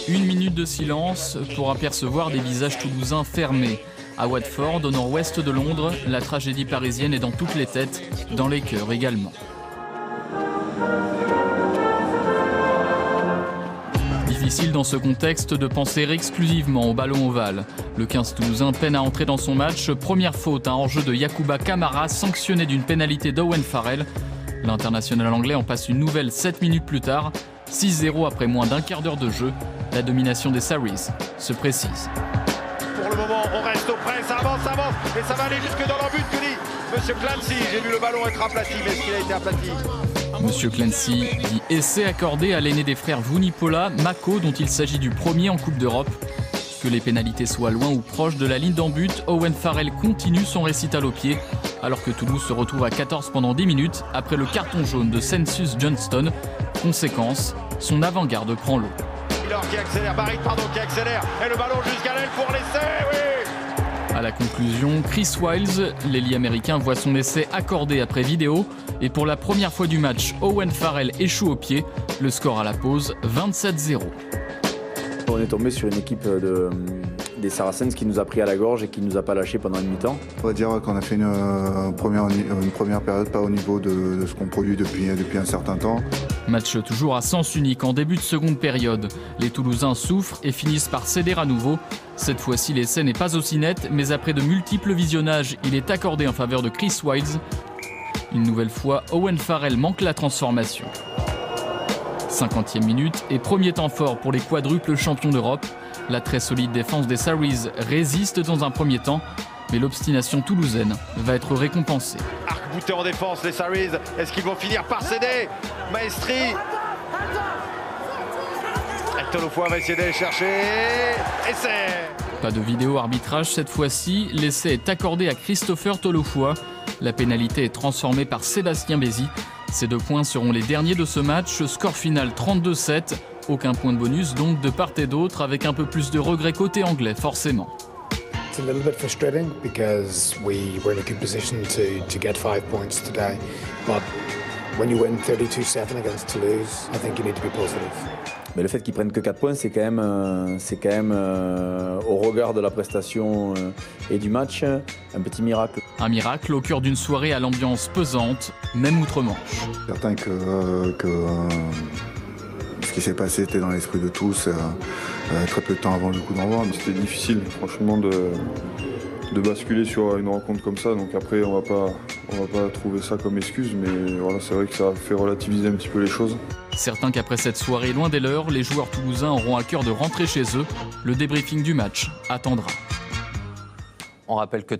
Une minute de silence pour apercevoir des visages toulousains fermés. À Watford, au nord-ouest de Londres, la tragédie parisienne est dans toutes les têtes, dans les cœurs également. Difficile dans ce contexte de penser exclusivement au ballon ovale. Le 15 toulousain peine à entrer dans son match. Première faute, un hors-jeu de Yacouba Camara, sanctionné d'une pénalité d'Owen Farrell. L'international anglais en passe une nouvelle 7 minutes plus tard. 6-0 après moins d'un quart d'heure de jeu. La domination des Sarries se précise. Pour le moment, on reste au près, ça avance, et ça va aller jusque dans leur but, que dit Monsieur Clancy. J'ai vu le ballon être aplati, mais est-ce qu'il a été aplati? Monsieur Clancy dit essai accordé à l'aîné des frères Vunipola, Mako, dont il s'agit du premier en Coupe d'Europe. Que les pénalités soient loin ou proches de la ligne d'en but, Owen Farrell continue son récital au pied, alors que Toulouse se retrouve à 14 pendant 10 minutes après le carton jaune de Census Johnston. Conséquence, son avant-garde prend l'eau. Qui accélère, Barry, qui accélère, et le ballon jusqu'à l'aile pour l'essai, oui. À la conclusion, Chris Wilds, l'ailier américain, voit son essai accordé après vidéo. Et pour la première fois du match, Owen Farrell échoue au pied. Le score à la pause, 27-0. On est tombé sur une équipe des Saracens qui nous a pris à la gorge et qui ne nous a pas lâché pendant une mi-temps. On va dire qu'on a fait une première période pas au niveau de ce qu'on produit depuis un certain temps. Match toujours à sens unique en début de seconde période. Les Toulousains souffrent et finissent par céder à nouveau. Cette fois-ci, l'essai n'est pas aussi net, mais après de multiples visionnages, il est accordé en faveur de Chris Wilds. Une nouvelle fois, Owen Farrell manque la transformation. 50e minute et premier temps fort pour les quadruples champions d'Europe. La très solide défense des Sarries résiste dans un premier temps, mais l'obstination toulousaine va être récompensée. Arc-bouté en défense, les Sarries. Est-ce qu'ils vont finir par céder? Maestri. Tolofoa va essayer d'aller chercher. Essai. Pas de vidéo arbitrage cette fois-ci. L'essai est accordé à Christopher Tolofoa. La pénalité est transformée par Sébastien Bézi. Ces 2 points seront les derniers de ce match. Score final 32-7. Aucun point de bonus donc de part et d'autre, avec un peu plus de regret côté anglais forcément. It's a little bit frustrating because we were in a good position to get 5 points today. But when you win 32-7 against Toulouse, I think you need to be positive. Mais le fait qu'ils prennent que 4 points, c'est quand même au regard de la prestation et du match, un petit miracle. Un miracle au cœur d'une soirée à l'ambiance pesante, même outre-Manche. Certain que ce qui s'est passé était dans l'esprit de tous très peu de temps avant le coup d'envoi. C'était difficile, franchement, de basculer sur une rencontre comme ça. Donc après, on va pas trouver ça comme excuse, mais voilà, c'est vrai que ça a fait relativiser un petit peu les choses. Certains qu'après cette soirée loin des leurs, les joueurs toulousains auront à cœur de rentrer chez eux. Le débriefing du match attendra. On rappelle que